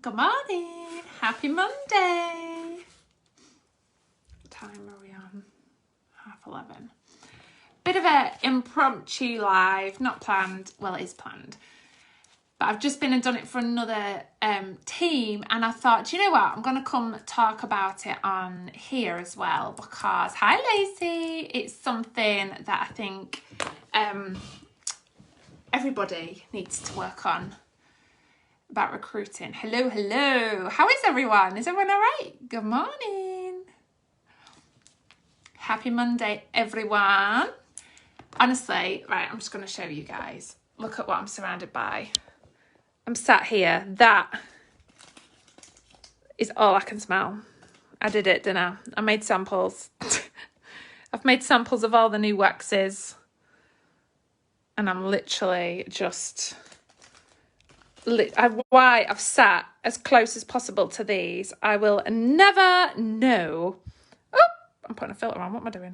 Good morning. Happy Monday. What time are we on? 11:30. Bit of an impromptu live, not planned. Well, it is planned. But I've just been and done it for another team, and I thought, do you know what? I'm going to come talk about it on here as well because, hi Lacey, it's something that I think everybody needs to work on about recruiting. Hello. How is everyone? Is everyone all right? Good morning. Happy Monday, everyone. Honestly, right, I'm just going to show you guys. Look at what I'm surrounded by. I'm sat here. That is all I can smell. I did it, didn't I? I made samples. I've made samples of all the new waxes. And I'm literally just... why I've sat as close as possible to these, I will never know. Oh, I'm putting a filter on. What am I doing?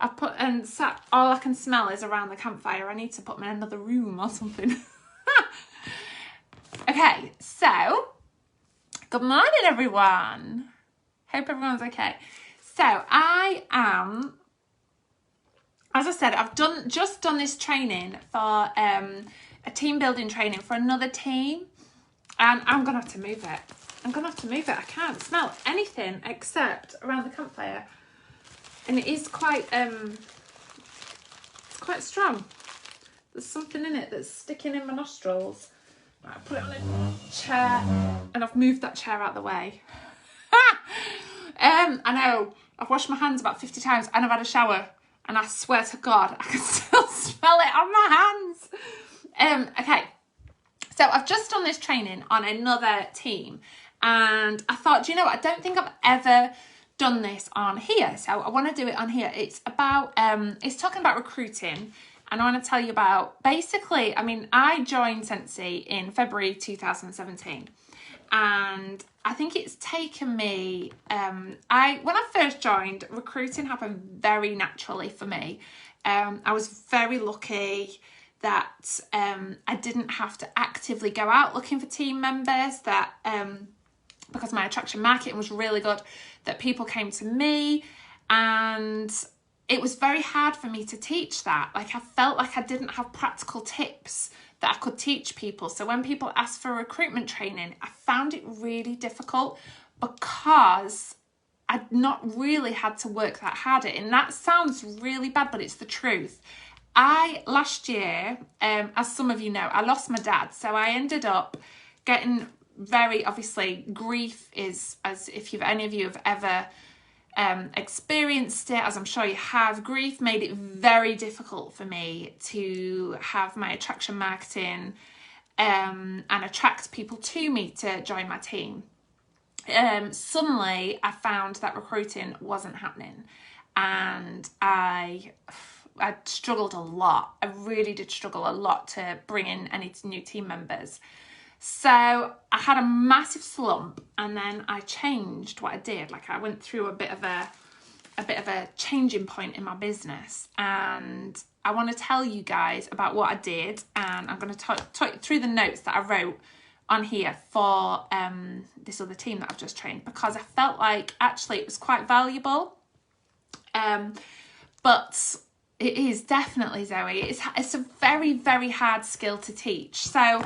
I put and sat. All I can smell is around the campfire. I need to put them in another room or something. Okay, so good morning, everyone. Hope everyone's okay. So I am, as I said, I've just done this training for a team building training for another team, and I'm gonna have to move it. I can't smell anything except around the campfire, and it is quite it's quite strong. There's something in it that's sticking in my nostrils. Right, I put it on a chair, and I've moved that chair out of the way. I know I've washed my hands about 50 times, and I've had a shower. And I swear to God, I can still smell it on my hands. Okay, so I've just done this training on another team. And I thought, do you know what? I don't think I've ever done this on here. So I want to do it on here. It's about, it's talking about recruiting. And I want to tell you about, basically, I mean, I joined Sensi in February 2017. And I think it's taken me, when I first joined, recruiting happened very naturally for me. I was very lucky that I didn't have to actively go out looking for team members, that because my attraction marketing was really good, that people came to me, and it was very hard for me to teach that. Like, I felt like I didn't have practical tips that I could teach people. So when people asked for recruitment training, I found it really difficult because I'd not really had to work that hard at it. And that sounds really bad, but it's the truth. Last year, as some of you know, I lost my dad. So I ended up getting very, obviously, grief is, as if any of you have ever experienced it, as I'm sure you have, grief made it very difficult for me to have my attraction marketing and attract people to me to join my team. Suddenly I found that recruiting wasn't happening, and I struggled a lot. I really did struggle a lot to bring in any new team members. So I had a massive slump, and then I changed what I did. Like, I went through a bit of a changing point in my business, and I want to tell you guys about what I did, and I'm going to talk you through the notes that I wrote on here for this other team that I've just trained, because I felt like actually it was quite valuable. But it is definitely, Zoe, it's a very, very hard skill to teach. So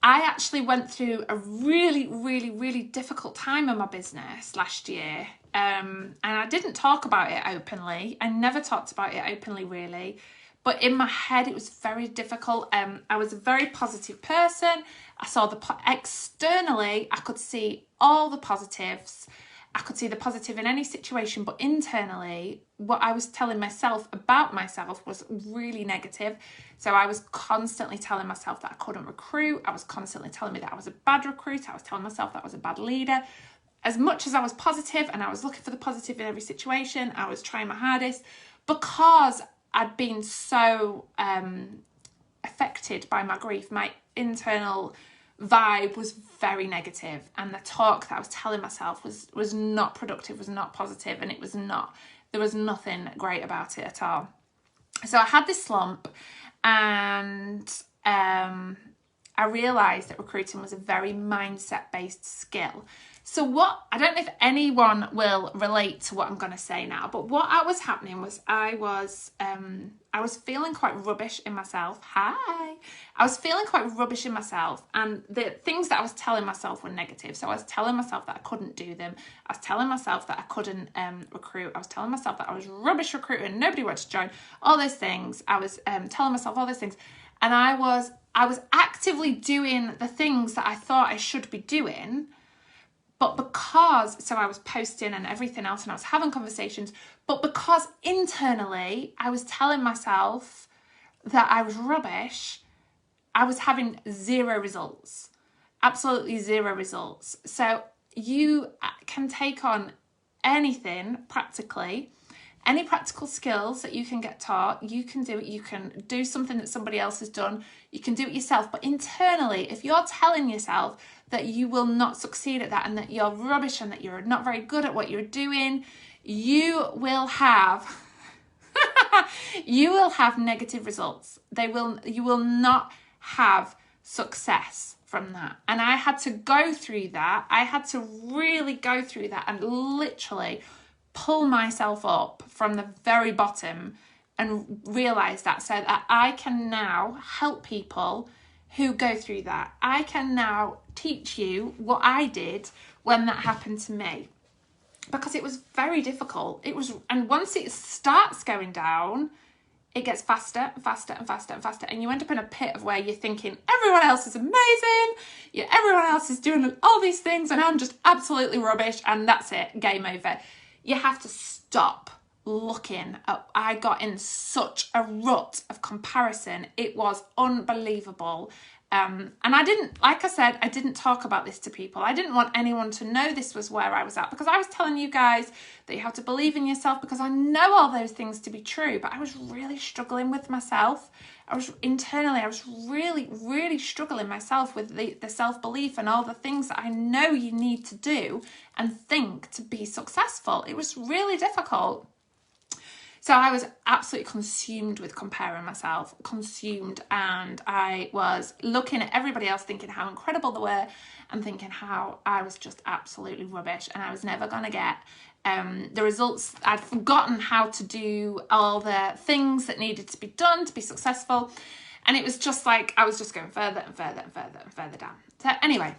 I actually went through a really, really, really difficult time in my business last year. And I didn't talk about it openly. I never talked about it openly, really. But in my head, it was very difficult. I was a very positive person. I saw externally, I could see all the positives. I could see the positive in any situation, but internally, what I was telling myself about myself was really negative. So I was constantly telling myself that I couldn't recruit. I was constantly telling me that I was a bad recruiter. I was telling myself that I was a bad leader. As much as I was positive and I was looking for the positive in every situation, I was trying my hardest, because I'd been so affected by my grief. My internal vibe was very negative, and the talk that I was telling myself was not productive, was not positive, and there was nothing great about it at all. So I had this slump, and I realised that recruiting was a very mindset-based skill. So I don't know if anyone will relate to what I'm going to say now, but what was happening was I was feeling quite rubbish in myself. I was feeling quite rubbish in myself, and the things that I was telling myself were negative. So I was telling myself that I couldn't do them. I was telling myself that I couldn't recruit. I was telling myself that I was rubbish recruiting. Nobody wanted to join. All those things. I was telling myself all those things, and I was actively doing the things that I thought I should be doing. But so I was posting and everything else, and I was having conversations, but because internally I was telling myself that I was rubbish, I was having zero results, absolutely zero results. So you can take on anything practically, any practical skills that you can get taught, you can do it. You can do something that somebody else has done. You can do it yourself. But internally, if you're telling yourself that you will not succeed at that and that you're rubbish and that you're not very good at what you're doing, you will have negative results. You will not have success from that. And I had to go through that. I had to really go through that and literally pull myself up from the very bottom and realize that, so that I can now help people who go through that. I can now teach you what I did when that happened to me, because it was very difficult. And once it starts going down, it gets faster and faster and faster and faster, and you end up in a pit of where you're thinking everyone else is amazing, everyone else is doing all these things, and I'm just absolutely rubbish, and that's it, game over. You have to stop looking at. I got in such a rut of comparison. It was unbelievable. And I didn't talk about this to people. I didn't want anyone to know this was where I was at, because I was telling you guys that you have to believe in yourself, because I know all those things to be true, but I was really struggling with myself. I was really, really struggling myself with the self-belief and all the things that I know you need to do and think to be successful. It was really difficult. So I was absolutely consumed with comparing myself, and I was looking at everybody else thinking how incredible they were and thinking how I was just absolutely rubbish and I was never going to get the results. I'd forgotten how to do all the things that needed to be done to be successful, and it was just like I was just going further and further and further and further down. So anyway,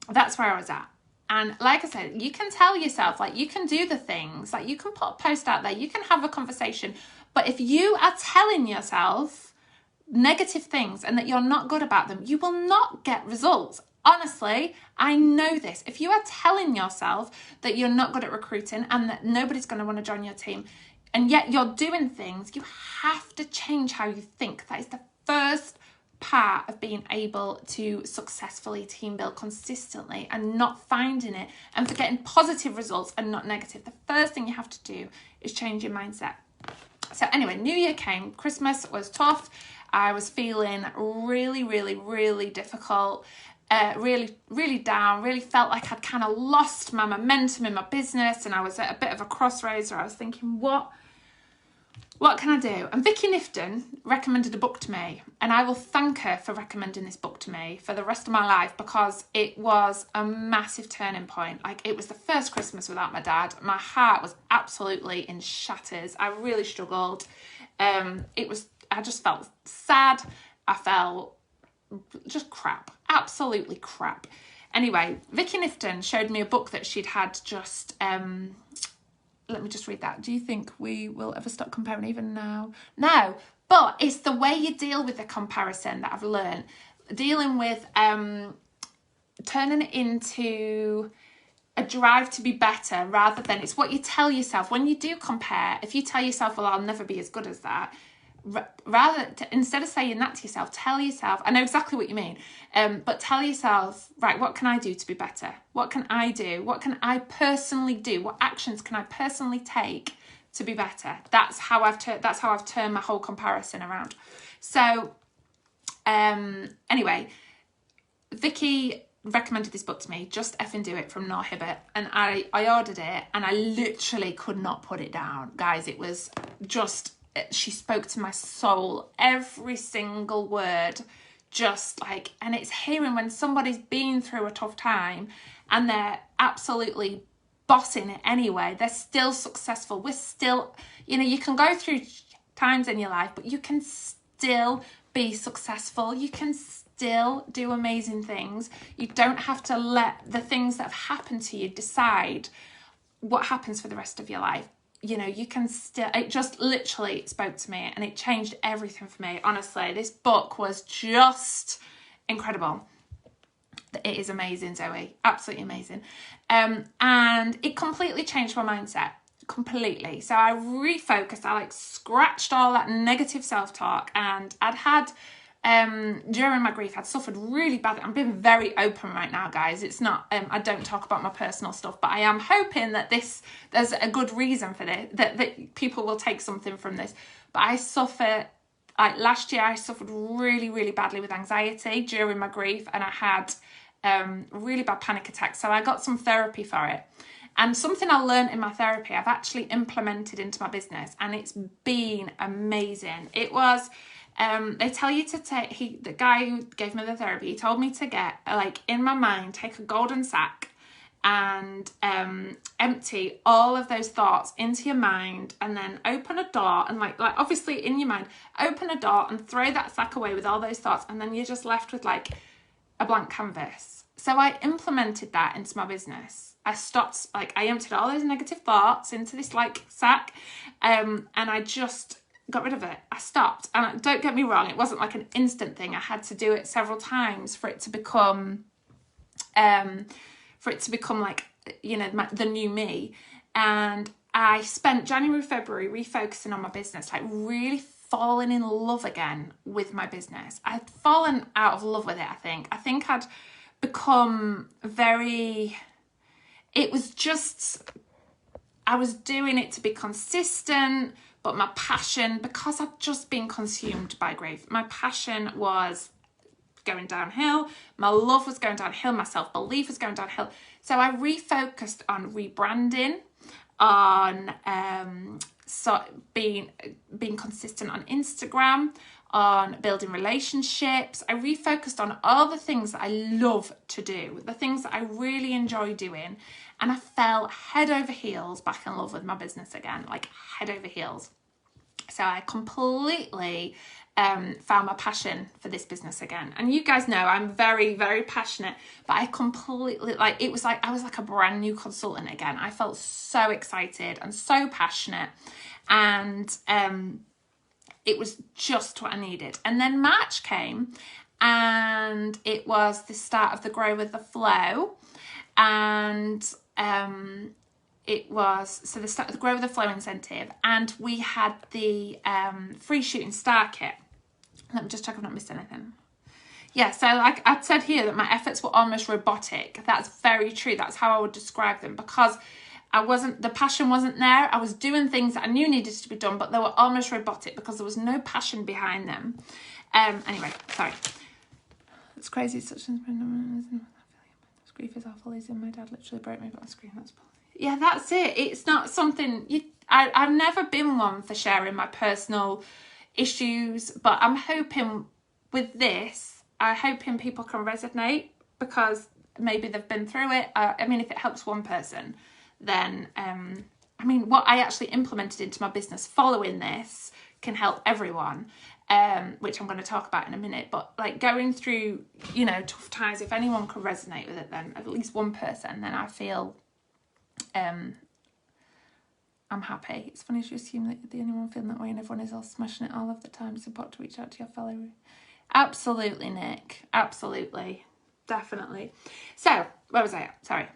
that's where I was at. And like I said, you can tell yourself, like, you can do the things, like you can put a post out there, you can have a conversation. But if you are telling yourself negative things and that you're not good about them, you will not get results. Honestly, I know this. If you are telling yourself that you're not good at recruiting and that nobody's going to want to join your team, and yet you're doing things, you have to change how you think. That is the first part of being able to successfully team build consistently and not finding it and for getting positive results and not negative. The first thing you have to do is change your mindset. So anyway, New Year came, Christmas was tough. I was feeling really, really, really difficult, really, really down, really felt like I'd kind of lost my momentum in my business, and I was at a bit of a crossroads where I was thinking, what can I do? And Vicky Nifton recommended a book to me, and I will thank her for recommending this book to me for the rest of my life, because it was a massive turning point. Like, it was the first Christmas without my dad. My heart was absolutely in shatters. I really struggled. I just felt sad. I felt just crap, absolutely crap. Anyway, Vicky Nifton showed me a book that she'd had just, let me just read that. Do you think we will ever stop comparing even now? No, but it's the way you deal with the comparison that I've learned. Dealing with turning it into a drive to be better, rather than, it's what you tell yourself. When you do compare, if you tell yourself, well, I'll never be as good as that, instead of saying that to yourself, tell yourself, I know exactly what you mean, but tell yourself, right, what can I do to be better? What can I do? What can I personally do? What actions can I personally take to be better? That's how I've turned my whole comparison around. So anyway, Vicky recommended this book to me, Just Effing Do It, from Noor Hibbert, and I ordered it, and I literally could not put it down, guys. It was just, she spoke to my soul. Every single word just like, and it's hearing when somebody's been through a tough time and they're absolutely bossing it anyway, they're still successful. We're still, you know, you can go through times in your life, but you can still be successful. You can still do amazing things. You don't have to let the things that have happened to you decide what happens for the rest of your life. You know, you can still, it just literally spoke to me and it changed everything for me. Honestly, this book was just incredible. It is amazing, Zoe, absolutely amazing. And it completely changed my mindset, completely. So I refocused, I like scratched all that negative self-talk, and I'd had, during my grief, I'd suffered really badly. I'm being very open right now, guys. It's not, I don't talk about my personal stuff, but I am hoping that there's a good reason for this, that people will take something from this. But I suffered, like last year, I suffered really, really badly with anxiety during my grief, and I had really bad panic attacks. So I got some therapy for it. And something I learned in my therapy, I've actually implemented into my business, and it's been amazing. It was, they tell you to take, the guy who gave me the therapy, he told me to get, like, in my mind, take a golden sack and empty all of those thoughts into your mind, and then open a door, and like obviously in your mind, open a door and throw that sack away with all those thoughts, and then you're just left with like a blank canvas. So I implemented that into my business. I stopped, like, I emptied all those negative thoughts into this like sack, and I just got rid of it. I stopped. And don't get me wrong, it wasn't like an instant thing. I had to do it several times for it to become like, you know, the new me. And I spent January, February refocusing on my business, like really falling in love again with my business. I'd fallen out of love with it, I think I'd become very, it was just, I was doing it to be consistent, but my passion, because I'd just been consumed by grief, my passion was going downhill, my love was going downhill, my self-belief was going downhill. So I refocused on rebranding, on being consistent on Instagram, on building relationships. I refocused on all the things that I love to do, the things that I really enjoy doing, and I fell head over heels back in love with my business again, like head over heels. So I completely found my passion for this business again. And you guys know I'm very, very passionate, but I completely, like, it was like I was like a brand new consultant again. I felt so excited and so passionate, and it was just what I needed. And then March came, and it was the start of the Grow with the Flow, and it was, so the start of the Grow with the Flow incentive, and we had the free shooting star kit. Let me just check I've not missed anything. Yeah, so like I said here that my efforts were almost robotic. That's very true. That's how I would describe them, because the passion wasn't there. I was doing things that I knew needed to be done, but they were almost robotic because there was no passion behind them. Anyway, sorry. It's crazy. It's such grief is awful. My dad literally broke me, but on screen. Yeah, that's it. It's not something I've never been one for sharing my personal issues, but I'm hoping with this, I'm hoping people can resonate, because maybe they've been through it. I mean, if it helps one person, then I mean, what I actually implemented into my business following this can help everyone, which I'm going to talk about in a minute. But like going through, you know, tough times, if anyone can resonate with it, then at least one person, then I feel I'm happy. It's funny to assume that you're the only one feeling that way and everyone is all smashing it all of the time. It's important to reach out to your fellow. Absolutely, Nick. Absolutely. Definitely. So, where was I at? Sorry.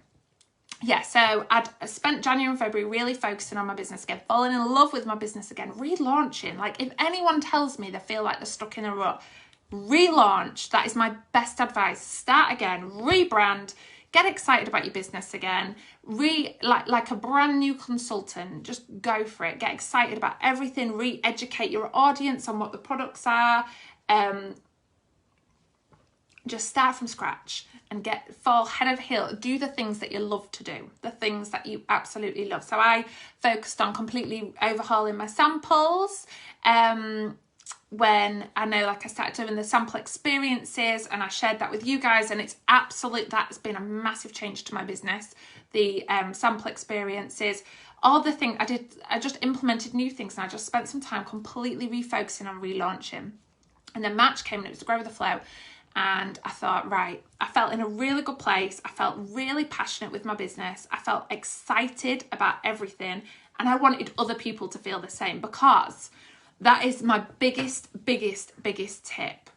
Yeah, so I'd spent January and February really focusing on my business again, falling in love with my business again, relaunching. Like, if anyone tells me they feel like they're stuck in a rut, relaunch. That is my best advice. Start again, rebrand, get excited about your business again, like a brand new consultant. Just go for it. Get excited about everything. Re-educate your audience on what the products are. Just start from scratch and fall head over heels. Do the things that you love to do, the things that you absolutely love. So I focused on completely overhauling my samples, when I know, like, I started doing the sample experiences, and I shared that with you guys, and it's that's been a massive change to my business. The sample experiences, all the things I just implemented new things, and I just spent some time completely refocusing on relaunching. And then March came, and it was Grow with the Flow. And I thought, right, I felt in a really good place. I felt really passionate with my business. I felt excited about everything. And I wanted other people to feel the same, because that is my biggest tip.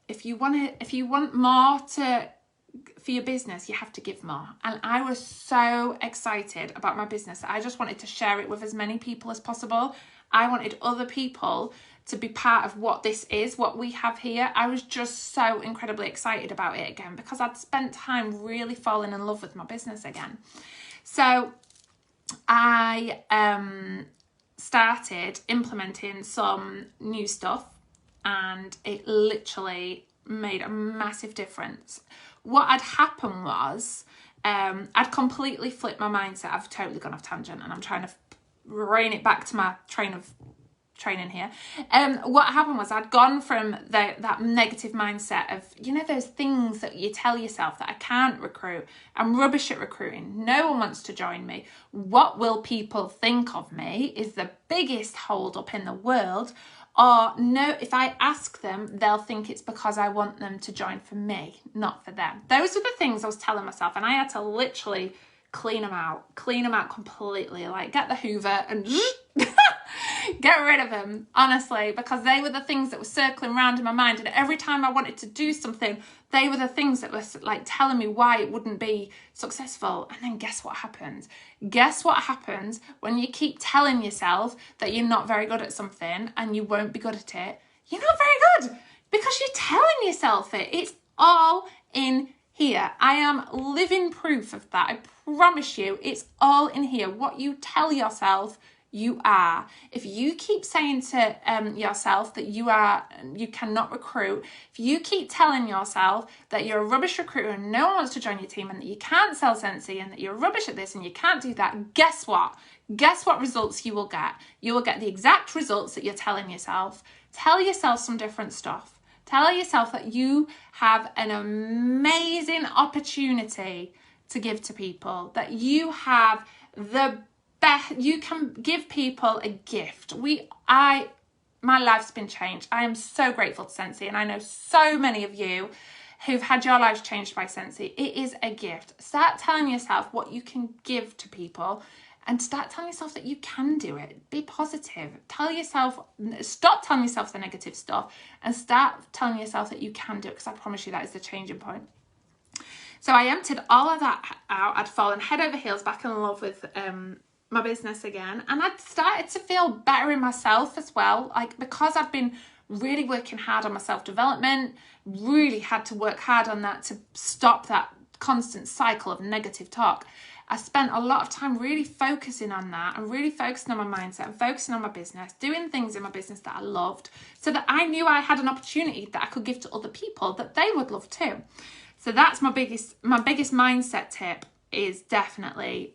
If you want more for your business, you have to give more. And I was so excited about my business that I just wanted to share it with as many people as possible. I wanted other people to be part of what this is, what we have here. I was just so incredibly excited about it again, because I'd spent time really falling in love with my business again. So I started implementing some new stuff, and it literally made a massive difference. What had happened was I'd completely flipped my mindset. I've totally gone off tangent, and I'm trying to rein it back to my training here. What happened was I'd gone from that negative mindset of, you know, those things that you tell yourself that I can't recruit, I'm rubbish at recruiting, no one wants to join me, what will people think of me is the biggest hold up in the world, or no, if I ask them, they'll think it's because I want them to join for me, not for them. Those were the things I was telling myself, and I had to literally clean them out completely, like get the Hoover and get rid of them, honestly, because they were the things that were circling around in my mind, and every time I wanted to do something, they were the things that were like telling me why it wouldn't be successful. And then guess what happens? Guess what happens when you keep telling yourself that you're not very good at something and you won't be good at it? You're not very good, because you're telling yourself it. It's all in here. I am living proof of that. I promise you, it's all in here. What you tell yourself, you are. If you keep saying to yourself that you cannot recruit, if you keep telling yourself that you're a rubbish recruiter and no one wants to join your team, and that you can't sell Scentsy, and that you're rubbish at this and you can't do that, guess what? Guess what results you will get? You will get the exact results that you're telling yourself. Tell yourself some different stuff. Tell yourself that you have an amazing opportunity to give to people, that you have the best, you can give people a gift. My life's been changed. I am so grateful to Scentsy, and I know so many of you who've had your lives changed by Scentsy. It is a gift. Start telling yourself what you can give to people, and start telling yourself that you can do it. Be positive. Stop telling yourself the negative stuff, and start telling yourself that you can do it, because I promise you that is the changing point. So I emptied all of that out. I'd fallen head over heels back in love with my business again, and I'd started to feel better in myself as well, like, because I'd been really working hard on my self-development, really had to work hard on that to stop that constant cycle of negative talk. I spent a lot of time really focusing on that, and really focusing on my mindset, and focusing on my business, doing things in my business that I loved, so that I knew I had an opportunity that I could give to other people that they would love too. So that's my biggest mindset tip, is definitely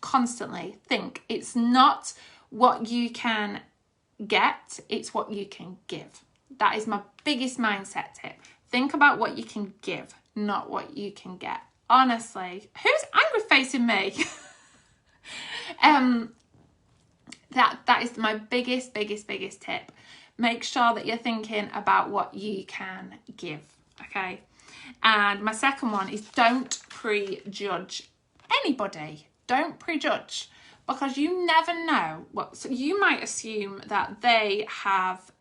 constantly think. It's not what you can get, it's what you can give. That is my biggest mindset tip. Think about what you can give, not what you can get. Honestly, who's angry facing me? That is my biggest tip. Make sure that you're thinking about what you can give, okay? And my second one is, don't prejudge anybody. Don't prejudge, because you never know so you might assume that they have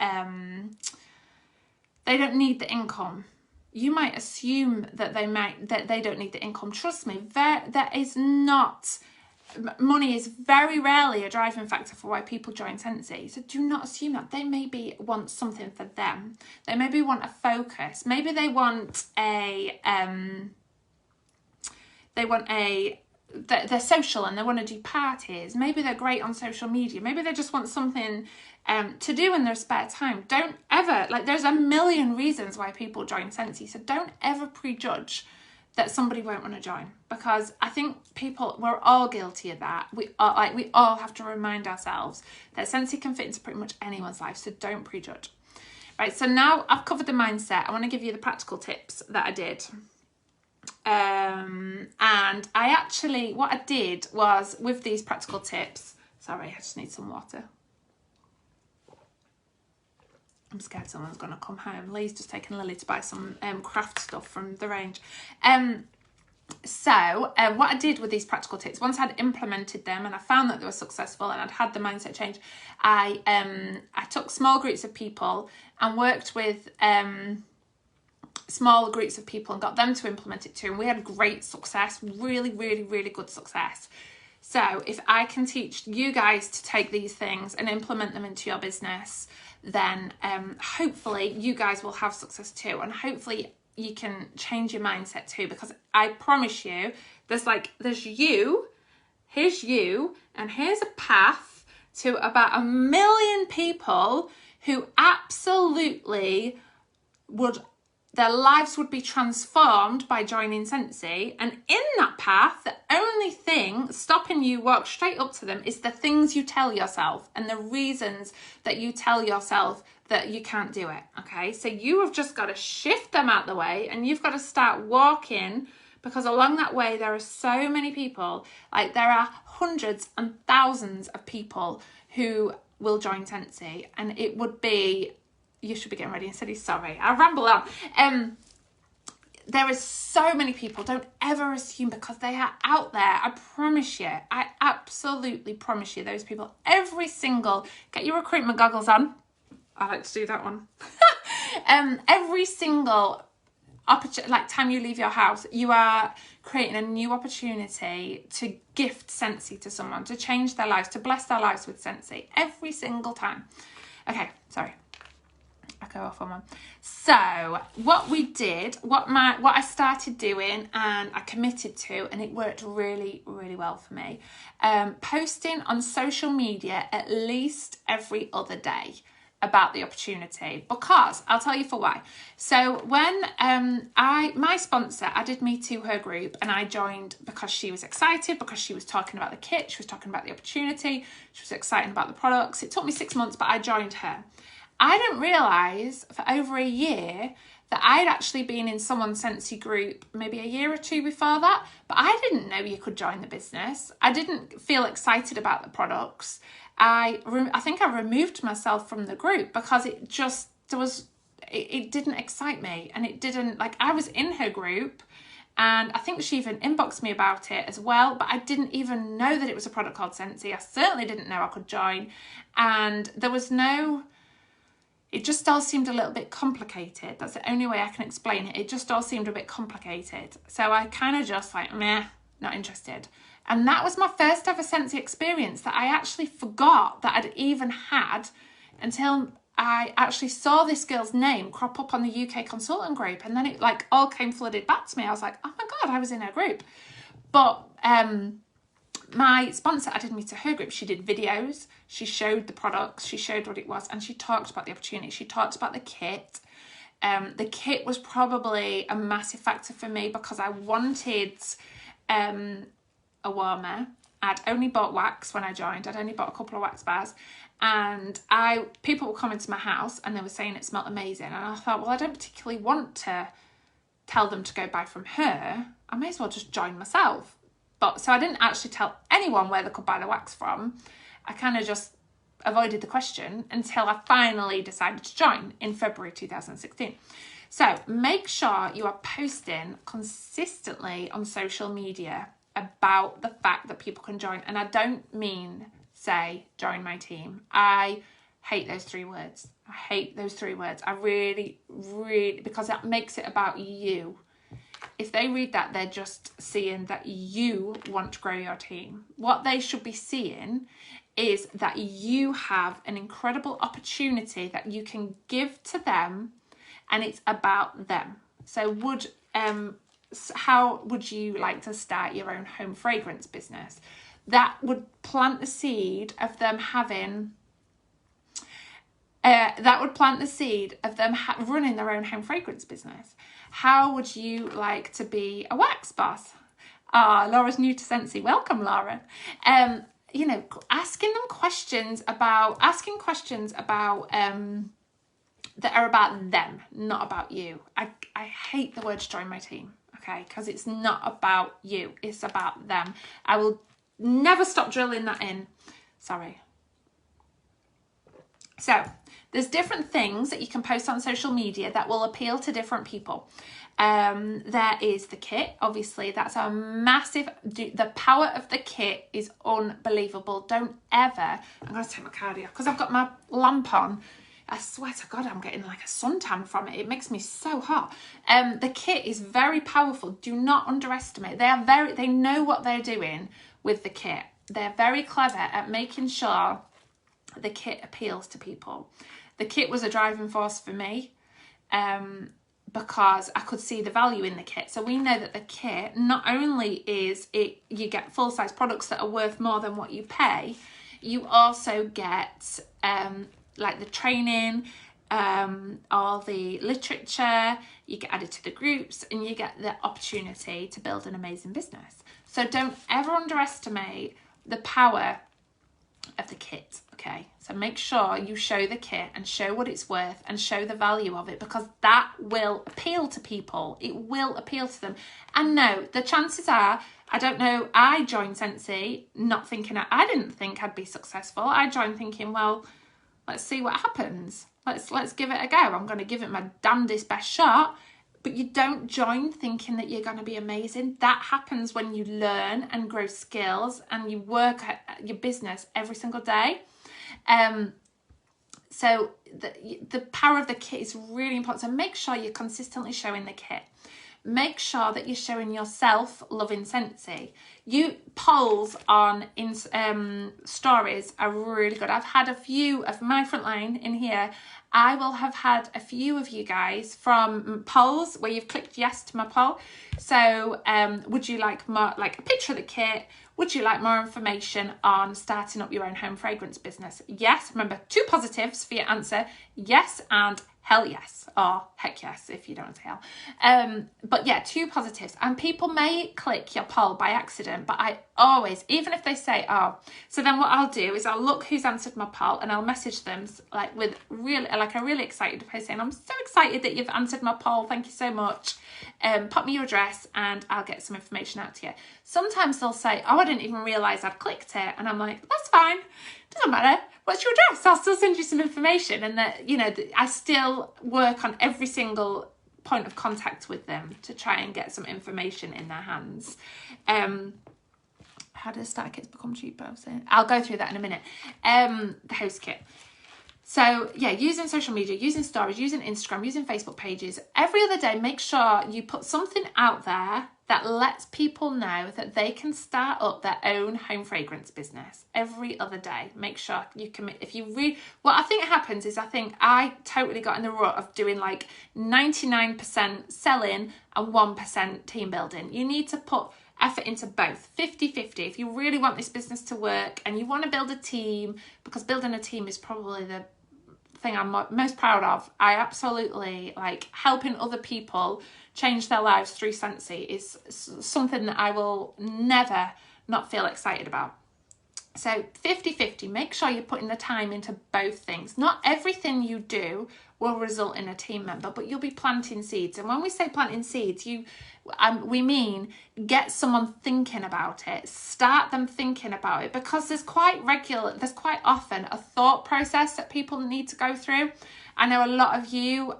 they don't need the income. You might assume that they don't need the income. Trust me, there is not. Money is very rarely a driving factor for why people join Scentsy. So do not assume that. They maybe want something for them. They maybe want a focus. Maybe they want they're social and they want to do parties. Maybe they're great on social media. Maybe they just want something to do in their spare time. Don't ever, there's a million reasons why people join Scentsy. So don't ever prejudge that somebody won't want to join, because I think we're all guilty of that. We all have to remind ourselves that Scentsy can fit into pretty much anyone's life. So don't prejudge. Right, so now I've covered the mindset. I want to give you the practical tips that I did. And what I did was, with these practical tips, sorry, I just need some water. I'm scared someone's going to come home. Lee's just taken Lily to buy some craft stuff from the range. So what I did with these practical tips, once I'd implemented them and I found that they were successful and I'd had the mindset change, I took small groups of people and worked with small groups of people and got them to implement it too. And we had great success, really, really, really good success. So if I can teach you guys to take these things and implement them into your business, then hopefully you guys will have success too. And hopefully you can change your mindset too, because I promise you, there's you, here's you, and here's a path to about 1 million people who absolutely their lives would be transformed by joining Sensi. And in that path, the only thing stopping you walk straight up to them is the things you tell yourself and the reasons that you tell yourself that you can't do it. Okay, so you have just got to shift them out the way and you've got to start walking, because along that way there are so many people, like there are hundreds and thousands of people who will join Sensi, and it would be, you should be getting ready. Instead, sorry, I ramble on. There is so many people. Don't ever assume because they are out there. I promise you. I absolutely promise you. Those people, every single, get your recruitment goggles on. I like to do that one. Every single time you leave your house, you are creating a new opportunity to gift Sensi to someone, to change their lives, to bless their lives with Sensi every single time. Okay, sorry. I go off on one. So what we did, what I started doing and I committed to, and it worked really, really well for me, posting on social media at least every other day about the opportunity, because I'll tell you for why. So when my sponsor added me to her group, and I joined because she was excited, because she was talking about the kit, she was talking about the opportunity, she was excited about the products. It took me 6 months, but I joined her. I didn't realise for over a year that I'd actually been in someone's Sensi group maybe a year or two before that, but I didn't know you could join the business. I didn't feel excited about the products. I think I removed myself from the group because it didn't excite me, and it didn't, I was in her group, and I think she even inboxed me about it as well, but I didn't even know that it was a product called Sensi. I certainly didn't know I could join, and it just all seemed a little bit complicated. That's the only way I can explain it. It just all seemed a bit complicated. So I kind of just meh, not interested. And that was my first ever Sensi experience that I actually forgot that I'd even had until I actually saw this girl's name crop up on the UK consultant group. And then it all came flooded back to me. I was like, oh my God, I was in her group. But my sponsor added me to her group. She did videos, she showed the products, she showed what it was, and she talked about the opportunity. She talked about the kit. The kit was probably a massive factor for me because I wanted a warmer. I'd only bought wax when I joined. I'd only bought a couple of wax bars, and people were coming to my house and they were saying it smelled amazing, and I thought, well, I don't particularly want to tell them to go buy from her. I may as well just join myself. So I didn't actually tell anyone where they could buy the wax from. I kind of just avoided the question until I finally decided to join in February 2016. So make sure you are posting consistently on social media about the fact that people can join. And I don't mean say, join my team. I hate those 3 words. I hate those 3 words. I really, really, because that makes it about you. If they read that, they're just seeing that you want to grow your team. What they should be seeing is that you have an incredible opportunity that you can give to them, and it's about them. So how would you like to start your own home fragrance business? That would plant the seed of them having running their own home fragrance business. How would you like to be a wax boss? Laura's new to Sensi. Welcome, Laura. Asking questions about that are about them, not about you. I hate the word join my team, okay? Because it's not about you. It's about them. I will never stop drilling that in. Sorry. So there's different things that you can post on social media that will appeal to different people. There is the kit. Obviously, that's a massive... The power of the kit is unbelievable. Don't ever... I'm going to take my card here because I've got my lamp on. I swear to God, I'm getting like a suntan from it. It makes me so hot. The kit is very powerful. Do not underestimate. They know what they're doing with the kit. They're very clever at making sure the kit appeals to people. The kit was a driving force for me because I could see the value in the kit. So we know that the kit, not only is it, you get full-size products that are worth more than what you pay, you also get like the training, all the literature, you get added to the groups, and you get the opportunity to build an amazing business. So don't ever underestimate the power of the kit, okay? So make sure you show the kit and show what it's worth and show the value of it, because that will appeal to people. It will appeal to them. And no, the chances are, I don't know, I joined Scentsy not thinking, I didn't think I'd be successful. I joined thinking, well, let's see what happens. Let's give it a go. I'm going to give it my damnedest best shot. But you don't join thinking that you're going to be amazing. That happens when you learn and grow skills and you work at your business every single day. So the power of the kit is really important. So make sure you're consistently showing the kit. Make sure that you're showing yourself loving Scentsy. Polls on stories are really good. I've had a few of my frontline in here. I will have had a few of you guys from polls where you've clicked yes to my poll. So would you like more, like a picture of the kit? Would you like more information on starting up your own home fragrance business? Yes. Remember, 2 positives for your answer. Yes and hell yes, or heck yes if you don't want to say hell. But yeah, 2 positives. And people may click your poll by accident, but I always, even if they say, oh, so then what I'll do is I'll look who's answered my poll and I'll message them like with a really excited post saying, I'm so excited that you've answered my poll. Thank you so much. Pop me your address and I'll get some information out to you. Sometimes they'll say, oh, I didn't even realise I'd clicked it. And I'm like, that's fine. Doesn't matter. What's your address? I'll still send you some information. And that, I still work on every single point of contact with them to try and get some information in their hands. How does starter kits become cheaper? I'll go through that in a minute. The host kit. So yeah, using social media, using stories, using Instagram, using Facebook pages, every other day, make sure you put something out there that lets people know that they can start up their own home fragrance business every other day. Make sure you commit. If you read, what I think happens is I totally got in the rut of doing like 99% selling and 1% team building. You need to put effort into both, 50-50. If you really want this business to work and you want to build a team, because building a team is probably the thing I'm most proud of. I absolutely like helping other people change their lives through Scentsy is something that I will never not feel excited about. So 50-50, make sure you're putting the time into both things. Not everything you do will result in a team member, but you'll be planting seeds. And when we say planting seeds, we mean get someone thinking about it, start them thinking about it, because there's quite often a thought process that people need to go through. I know a lot of you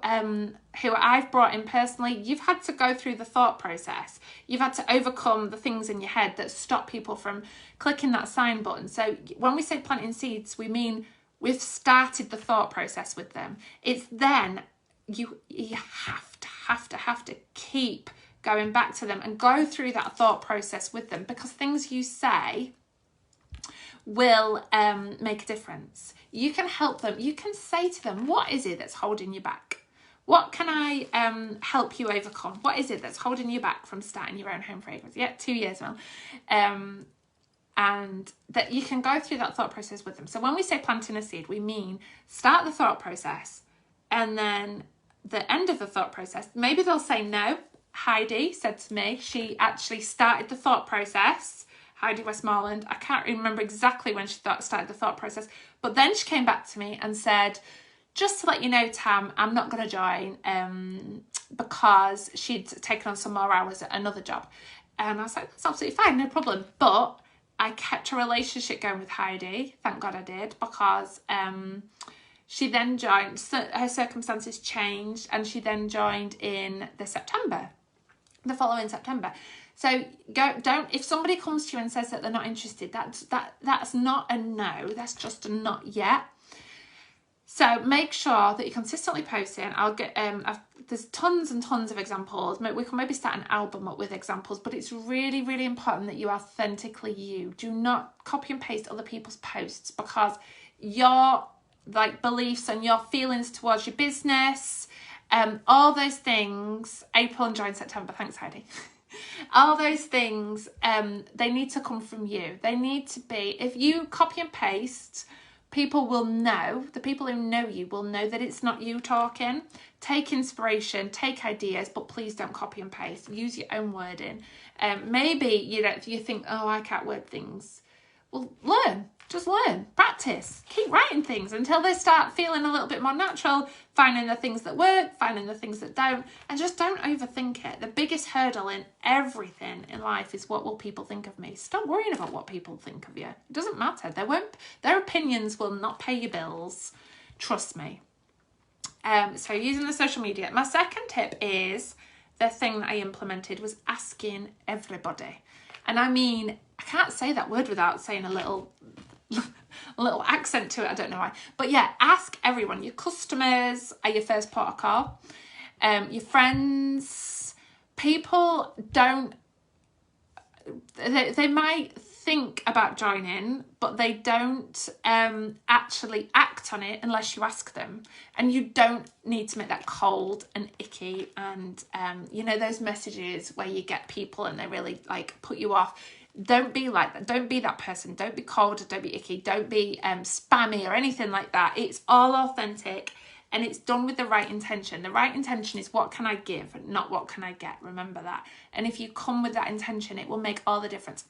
who I've brought in personally, you've had to go through the thought process. You've had to overcome the things in your head that stop people from clicking that sign button. So when we say planting seeds, we mean we've started the thought process with them. It's then you have to keep going back to them and go through that thought process with them, because things you say will make a difference. You can help them. You can say to them, what is it that's holding you back? What can I help you overcome? What is it that's holding you back from starting your own home fragrance? Yeah, 2 years now. And that you can go through that thought process with them. So when we say planting a seed, we mean start the thought process, and then the end of the thought process, maybe they'll say no. Heidi said to me, she actually started the thought process. Heidi Westmoreland, I can't remember exactly when she started the thought process, but then she came back to me and said, just to let you know, Tam, I'm not going to join because she'd taken on some more hours at another job. And I was like, that's absolutely fine, no problem. But I kept a relationship going with Heidi. Thank God I did, because she then joined, her circumstances changed, and she then joined in the following September. So don't, if somebody comes to you and says that they're not interested, that's not a no, that's just a not yet. So make sure that you're consistently posting. I'll get there's tons and tons of examples. We can maybe start an album up with examples, but it's really, really important that you authentically you. Do not copy and paste other people's posts, because your beliefs and your feelings towards your business, all those things, April and July and September, thanks Heidi. All those things, they need to come from you. They need to be, if you copy and paste, people will know, the people who know you will know that it's not you talking. Take inspiration, take ideas, but please don't copy and paste. Use your own wording. Maybe you think, oh, I can't word things. Well, just learn, practice, keep writing things until they start feeling a little bit more natural, finding the things that work, finding the things that don't, and just don't overthink it. The biggest hurdle in everything in life is, what will people think of me? Stop worrying about what people think of you. It doesn't matter. Their opinions will not pay your bills. Trust me. So using the social media. My second tip is, the thing that I implemented was asking everybody. And I mean, I can't say that word without saying a little accent to it. I don't know why. But yeah, ask everyone. Your customers are your first port of call. Your friends. People don't... They might think about joining, but they don't actually act on it unless you ask them. And you don't need to make that cold and icky and those messages where you get people and they really put you off. Don't be like that. Don't be that person. Don't be cold. Don't be icky. Don't be spammy or anything like that. It's all authentic, and it's done with the right intention. The right intention is, what can I give, not what can I get. Remember that. And if you come with that intention, it will make all the difference.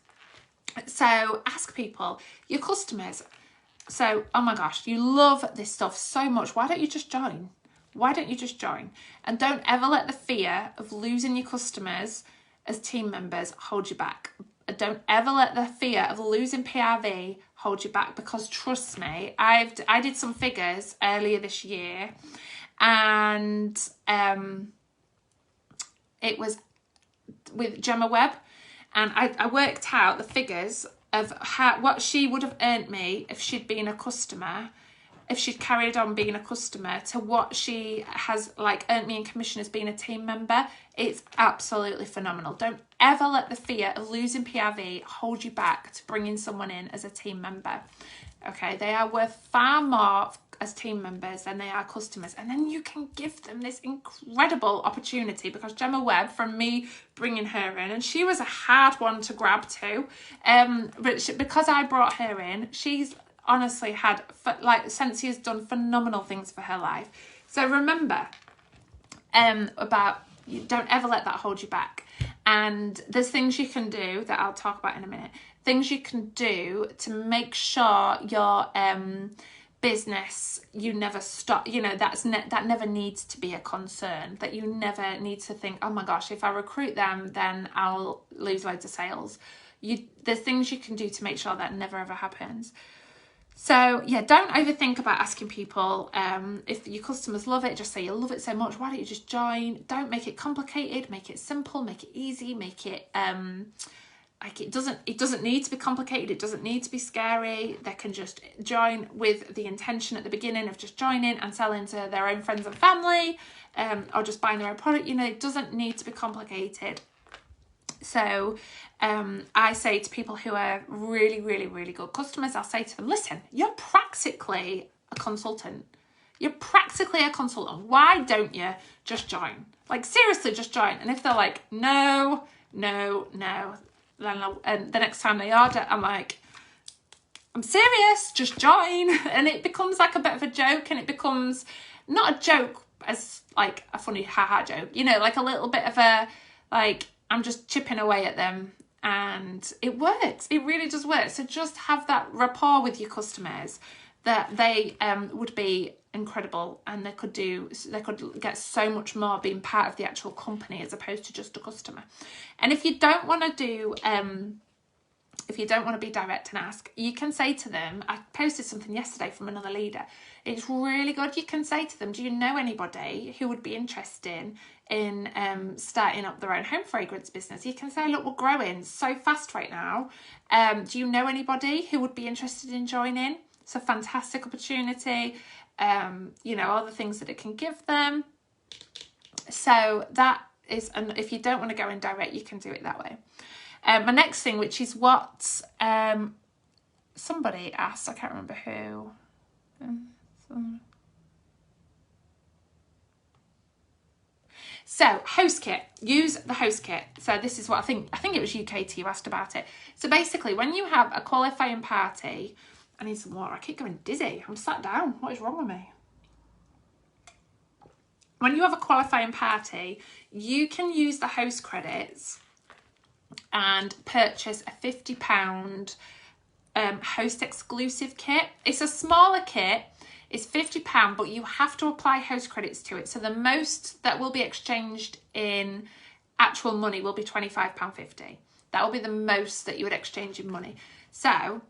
So ask people, your customers. So, oh my gosh, you love this stuff so much. Why don't you just join? Why don't you just join? And don't ever let the fear of losing your customers as team members hold you back. Don't ever let the fear of losing PRV hold you back, because trust me, I did some figures earlier this year, and it was with Gemma Webb, and I worked out the figures of what she would have earned me if she'd been a customer, if she'd carried on being a customer, to what she has earned me in commission as being a team member. It's absolutely phenomenal. Don't ever let the fear of losing PRV hold you back to bringing someone in as a team member. Okay, they are worth far more as team members than they are customers. And then you can give them this incredible opportunity, because Gemma Webb, from me bringing her in, and she was a hard one to grab too, but because I brought her in, she's honestly had, Sensi has done phenomenal things for her life. So remember don't ever let that hold you back. And there's things you can do that I'll talk about in a minute. Things you can do to make sure your business, you never stop, that never needs to be a concern, that you never need to think, oh my gosh, if I recruit them, then I'll lose loads of sales. There's things you can do to make sure that never ever happens. So yeah, don't overthink about asking people. If your customers love it, just say you love it so much, why don't you just join? Don't make it complicated, make it simple, make it easy, make it it doesn't need to be complicated, it doesn't need to be scary. They can just join with the intention at the beginning of just joining and selling to their own friends and family, or just buying their own product. It doesn't need to be complicated. So I say to people who are really, really, really good customers, I'll say to them, listen, you're practically a consultant. You're practically a consultant. Why don't you just join? Seriously, just join. And if they're like, no, then and the next time they order, I'm like, I'm serious, just join. And it becomes a bit of a joke, and it becomes not a joke as a funny haha joke, a little bit of a, I'm just chipping away at them, and it works. It really does work. So just have that rapport with your customers, that they would be incredible, and they could get so much more being part of the actual company as opposed to just a customer. And if you don't want to do if you don't want to be direct and ask, you can say to them, I posted something yesterday from another leader, it's really good. You can say to them, do you know anybody who would be interested in starting up their own home fragrance business? You can say, look, we're growing so fast right now. Do you know anybody who would be interested in joining? It's a fantastic opportunity. You know, all the things that it can give them. So that is, and if you don't want to go in direct, you can do it that way. My next thing, which is what somebody asked, I can't remember who. So host kit, use the host kit. So this is what I think it was you, Katie, who asked about it. So basically, when you have a qualifying party, I need some water. I keep going dizzy. I'm sat down. What is wrong with me? When you have a qualifying party, you can use the host credits and purchase a £50 host exclusive kit. It's a smaller kit. It's £50, but you have to apply host credits to it. So the most that will be exchanged in actual money will be £25.50. That will be the most that you would exchange in money. So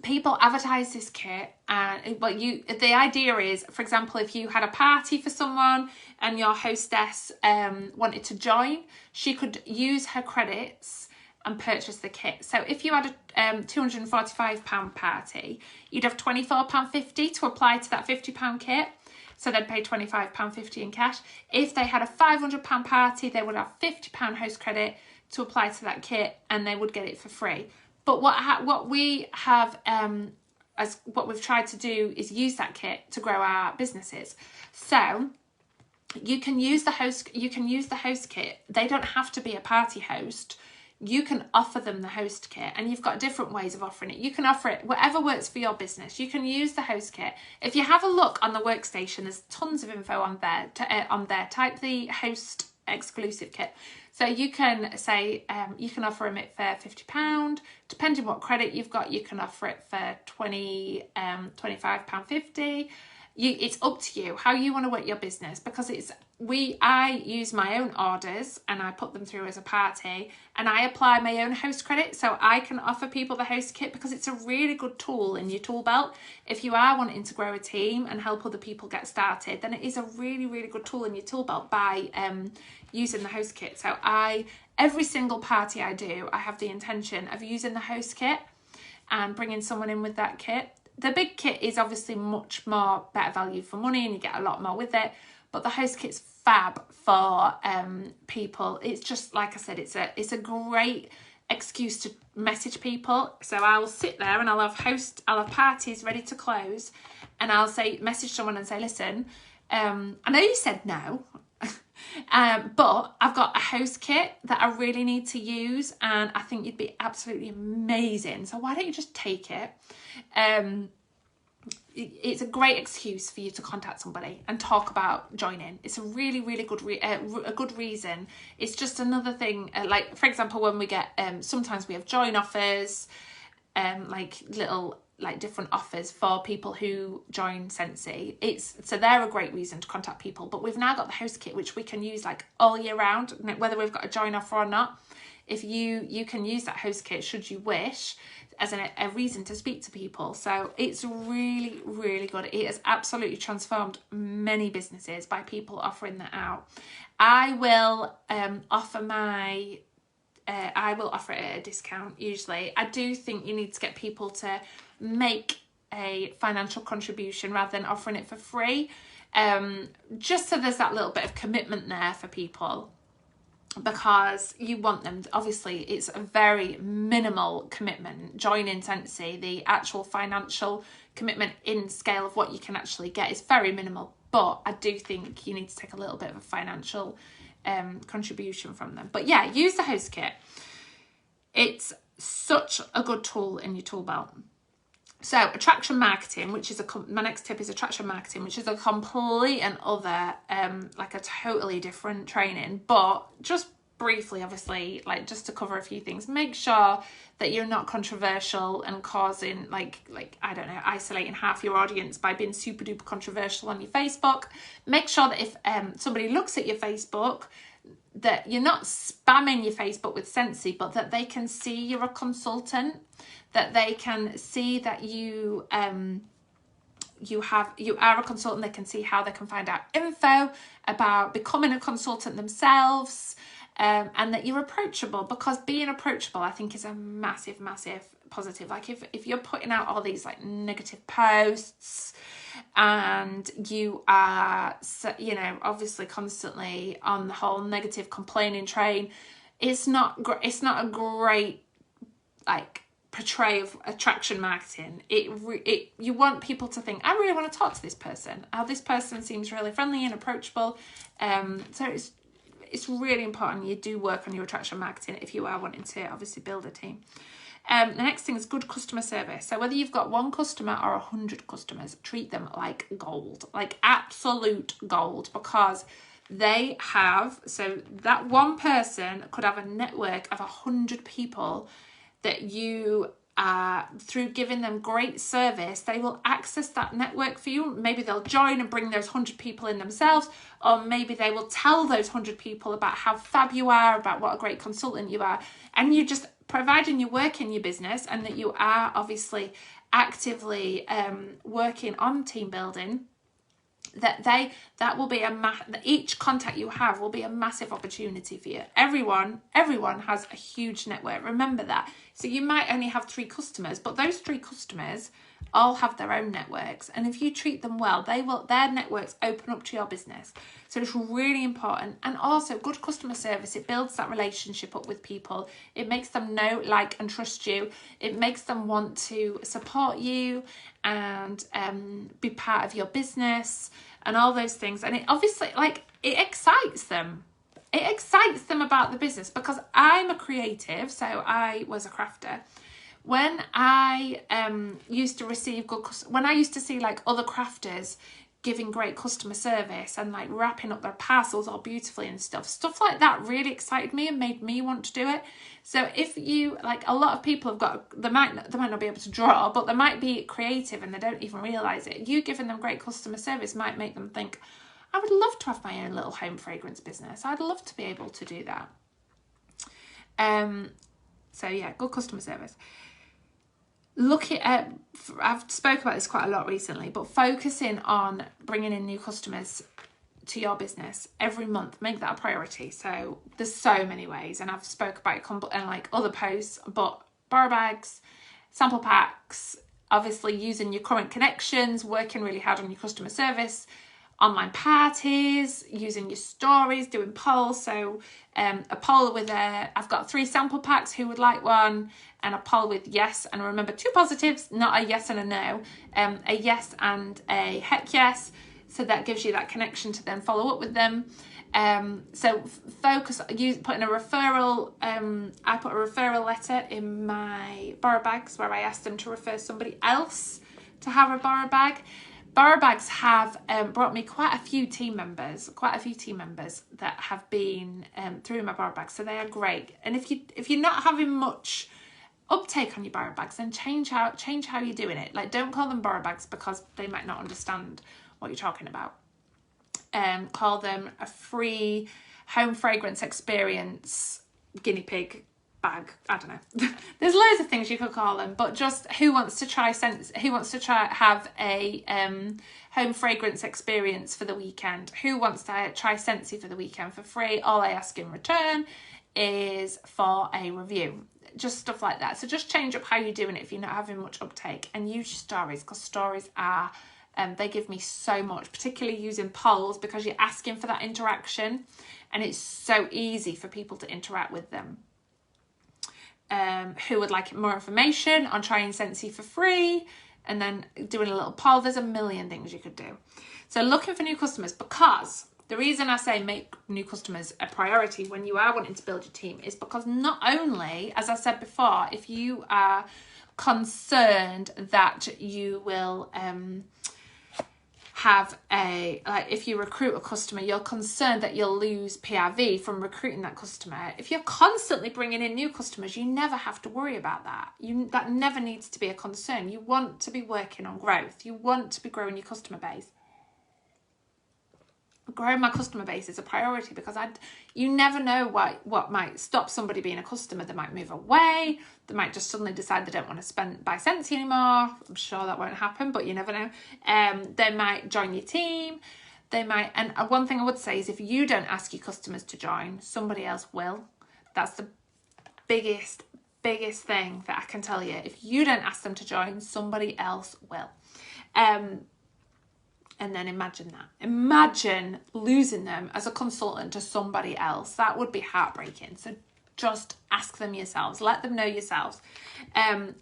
people advertise this kit, and the idea is, for example, if you had a party for someone and your hostess wanted to join, she could use her credits and purchase the kit. So if you had a £245 party, you'd have £24.50 to apply to that £50 kit. So they'd pay £25.50 in cash. If they had a £500 party, they would have £50 host credit to apply to that kit, and they would get it for free. But what we have as what we've tried to do is use that kit to grow our businesses. So you can use the host kit. They don't have to be a party host. You can offer them the host kit, and you've got different ways of offering it. You can offer it whatever works for your business. You can use the host kit. If you have a look on the workstation, there's tons of info on there. Type the host exclusive kit. So you can say, you can offer them it for £50. Depending what credit you've got, you can offer it for £25.50. It's up to you how you want to work your business, because I use my own orders and I put them through as a party, and I apply my own host credit, so I can offer people the host kit, because it's a really good tool in your tool belt. If you are wanting to grow a team and help other people get started, then it is a really, really good tool in your tool belt by using the host kit. So every single party I do, I have the intention of using the host kit and bringing someone in with that kit. The big kit is obviously much more better value for money, and you get a lot more with it. But the host kit's fab for people. It's just, like I said, it's a great excuse to message people. So I'll sit there and I'll have parties ready to close, and I'll message someone and say, listen, I know you said no, but I've got a host kit that I really need to use, and I think you'd be absolutely amazing. So why don't you just take it? It's a great excuse for you to contact somebody and talk about joining. It's a really, really good a good reason. It's just another thing. Like, for example, when we get sometimes we have join offers, like different offers for people who join Sensi. So they're a great reason to contact people. But we've now got the host kit, which we can use like all year round, whether we've got a join offer or not. If you can use that host kit should you wish as a reason to speak to people. So it's really, really good. It has absolutely transformed many businesses by people offering that out. I will offer it at a discount usually. I do think you need to get people to make a financial contribution rather than offering it for free, just so there's that little bit of commitment there for people, because you want them, obviously it's a very minimal commitment. Joining Sensi, the actual financial commitment in scale of what you can actually get is very minimal, but I do think you need to take a little bit of a financial contribution from them. But yeah, use the host kit. It's such a good tool in your tool belt. So attraction marketing, which is my next tip, is attraction marketing, which is a complete and other, like a totally different training, but just briefly, obviously, like just to cover a few things, make sure that you're not controversial and causing like I don't know, isolating half your audience by being super duper controversial on your Facebook. Make sure that if somebody looks at your Facebook, that you're not spamming your Facebook with Scentsy, but that they can see you're a consultant, that they can see that you are a consultant. They can see how they can find out info about becoming a consultant themselves, and that you're approachable, because being approachable, I think, is a massive positive. Like if you're putting out all these like negative posts and you are, you know, obviously constantly on the whole negative complaining train, it's not a great like portray of attraction marketing. You want people to think, I really want to talk to this person. This person seems really friendly and approachable. So it's really important you do work on your attraction marketing if you are wanting to obviously build a team. The next thing is good customer service. So whether you've got 1 customer or 100 customers, treat them like gold, like absolute gold, because they have, so that one person could have a network of 100 people that you through giving them great service, they will access that network for you. Maybe they'll join and bring those 100 people in themselves, or maybe they will tell those 100 people about how fab you are, about what a great consultant you are. And you just, providing you work in your business and that you are obviously actively working on team building, that will be each contact you have will be a massive opportunity for you. Everyone has a huge network. Remember that. So you might only have 3 customers, but those 3 customers all have their own networks, and if you treat them well, their networks open up to your business. So it's really important. And also good customer service, it builds that relationship up with people. It makes them know, like, and trust you. It makes them want to support you and be part of your business and all those things. And it obviously, like, it excites them. It excites them about the business, because I'm a creative, so I was a crafter. When I used to receive when I used to see like other crafters giving great customer service and like wrapping up their parcels all beautifully and stuff like that really excited me and made me want to do it. So if you, like, a lot of people have got, they might not be able to draw, but they might be creative and they don't even realize it. You giving them great customer service might make them think, I would love to have my own little home fragrance business. I'd love to be able to do that. So yeah, good customer service. I've spoke about this quite a lot recently, but focusing on bringing in new customers to your business every month, make that a priority. So there's so many ways, and I've spoke about it and like other posts, but borrow bags, sample packs, obviously using your current connections, working really hard on your customer service, online parties, using your stories, doing polls. So a poll with I've got 3 sample packs, who would like one, and a poll with yes, and remember 2 positives, not a yes and a no, a yes and a heck yes. So that gives you that connection to then follow up with them. So focus, putting a referral, I put a referral letter in my borrow bags where I asked them to refer somebody else to have a borrow bag. Borrow bags have brought me quite a few team members that have been through my borrow bags, so they are great. And if you're not having much uptake on your borrow bags, then change how you're doing it. Like, don't call them borrow bags because they might not understand what you're talking about. Call them a free home fragrance experience guinea pig bag. I don't know. There's loads of things you could call them, but just who wants to have a home fragrance experience for the weekend? Who wants to try Scentsy for the weekend for free? All I ask in return is for a review. Just stuff like that. So just change up how you're doing it if you're not having much uptake, and use your stories, because stories are they give me so much, particularly using polls, because you're asking for that interaction and it's so easy for people to interact with them. Who would like more information on trying Scentsy for free, and then doing a little poll. There's a million things you could do. So looking for new customers, because the reason I say make new customers a priority when you are wanting to build your team is because not only, as I said before, if you are concerned that you will have if you recruit a customer, you're concerned that you'll lose PRV from recruiting that customer. If you're constantly bringing in new customers, you never have to worry about that. That never needs to be a concern. You want to be working on growth. You want to be growing your customer base. Growing my customer base is a priority because you never know what might stop somebody being a customer. They might move away. They might just suddenly decide they don't want to buy Scentsy anymore. I'm sure that won't happen, but you never know. They might join your team. They might. And one thing I would say is if you don't ask your customers to join, somebody else will. That's the biggest thing that I can tell you. If you don't ask them to join, somebody else will. And then imagine that. Imagine losing them as a consultant to somebody else. That would be heartbreaking. So just ask them yourselves. Let them know yourselves.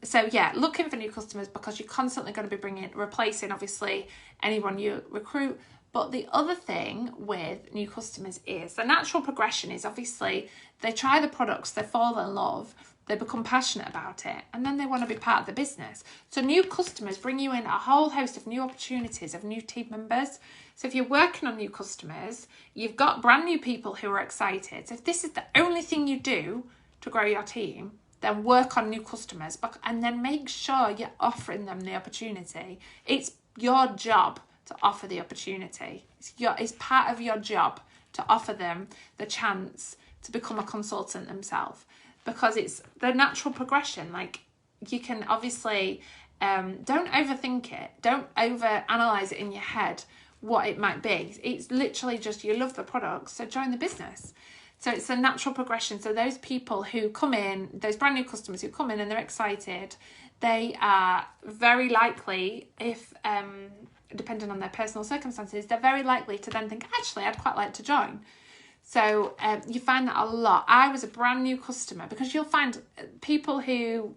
So yeah, looking for new customers because you're constantly going to be replacing, obviously, anyone you recruit. But the other thing with new customers is the natural progression is obviously they try the products, they fall in love, they become passionate about it, and then they want to be part of the business. So new customers bring you in a whole host of new opportunities of new team members. So if you're working on new customers, you've got brand new people who are excited. So if this is the only thing you do to grow your team, then work on new customers and then make sure you're offering them the opportunity. It's your job to offer the opportunity. It's part of your job to offer them the chance to become a consultant themselves. Because it's the natural progression. Like you can obviously, don't overthink it. Don't overanalyze it in your head what it might be. It's literally just you love the product, so join the business. So it's a natural progression. So those people who come in, those brand new customers who come in and they're excited, they are very likely, if depending on their personal circumstances, they're very likely to then think, actually, I'd quite like to join. So you find that a lot. I was a brand new customer because you'll find people who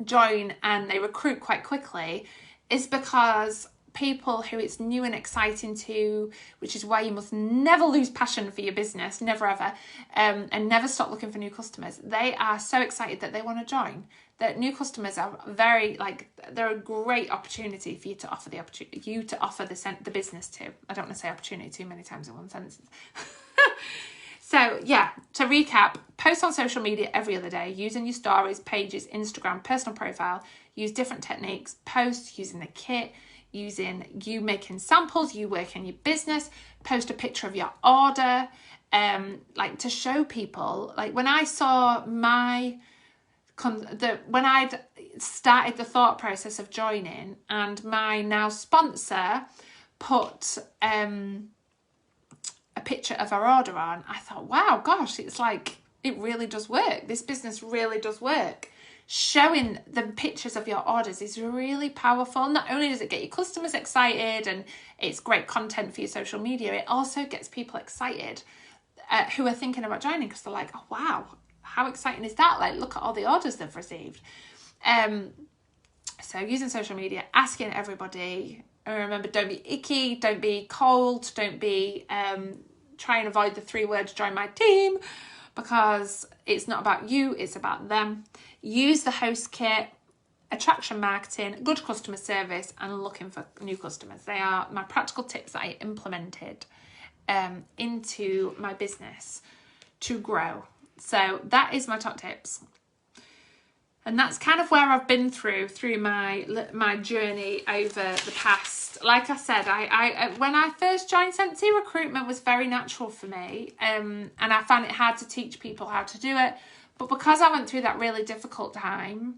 join and they recruit quite quickly is because people who it's new and exciting to, which is why you must never lose passion for your business, never ever, and never stop looking for new customers. They are so excited that they want to join. That new customers are they're a great opportunity for you to offer the business to. I don't want to say opportunity too many times in one sentence. So yeah, to recap, post on social media every other day, using your stories, pages, Instagram, personal profile, use different techniques, post using the kit, using you making samples, you work in your business, post a picture of your order, to show people, like when I saw when I'd started the thought process of joining and my now sponsor put a picture of her order on, I thought, wow, gosh, it's like, it really does work. This business really does work. Showing the pictures of your orders is really powerful. Not only does it get your customers excited and it's great content for your social media, it also gets people excited who are thinking about joining because they're like, oh, wow, how exciting is that? Like, look at all the orders they've received. So using social media, asking everybody, and remember, don't be icky, don't be cold, don't be try and avoid the 3 words, join my team, because it's not about you, it's about them. Use the host kit, attraction marketing, good customer service, and looking for new customers. They are my practical tips that I implemented into my business to grow. So that is my top tips. And that's kind of where I've been through my journey over the past. Like I said, I when I first joined Scentsy, recruitment was very natural for me, and I found it hard to teach people how to do it. But because I went through that really difficult time,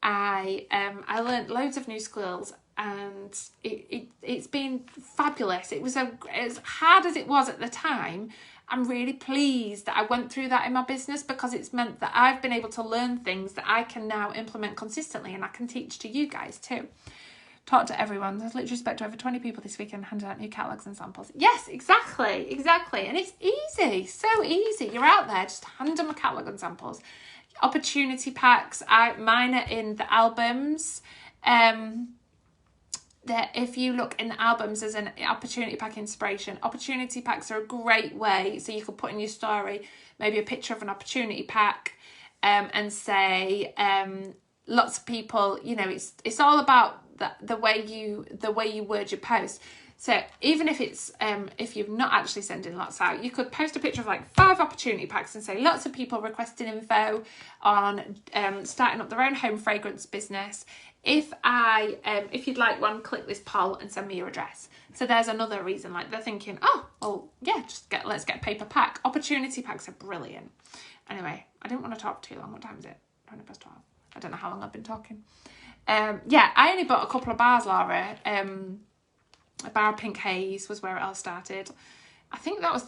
I learned loads of new skills, and it's been fabulous. It was as hard as it was at the time. I'm really pleased that I went through that in my business because it's meant that I've been able to learn things that I can now implement consistently and I can teach to you guys too. Talk to everyone. There's literally spoke to over 20 people this weekend, handed out new catalogues and samples. Yes, exactly. And it's easy, so easy. You're out there, just hand them a catalogue and samples. Opportunity packs, mine are in the albums. That if you look in the albums as an opportunity pack inspiration, opportunity packs are a great way. So you could put in your story maybe a picture of an opportunity pack and say lots of people, it's all about the way you word your post. So even if it's, if you're not actually sending lots out, you could post a picture of like 5 opportunity packs and say lots of people requesting info on starting up their own home fragrance business. If you'd like one, click this poll and send me your address. So there's another reason, like they're thinking, oh, well, yeah, let's get a paper pack. Opportunity packs are brilliant. Anyway, I didn't want to talk too long. What time is it? 20 past 12. I don't know how long I've been talking. Yeah, I only bought a couple of bars, Laura. A bar of Pink Haze was where it all started. I think I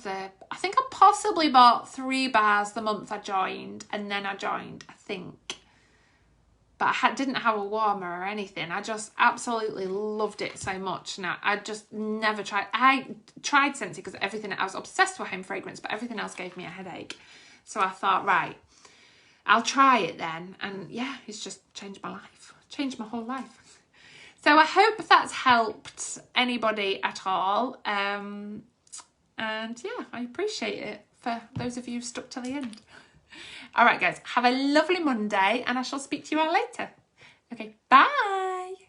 possibly bought 3 bars the month I joined, and then I joined, I think. But I didn't have a warmer or anything. I just absolutely loved it so much. And I just never tried. I tried Scentsy because I was obsessed with home fragrance, but everything else gave me a headache. So I thought, right, I'll try it then. And yeah, it's just changed my life. Changed my whole life. So I hope that's helped anybody at all. And yeah, I appreciate it for those of you who stuck to the end. All right, guys, have a lovely Monday and I shall speak to you all later. Okay, bye.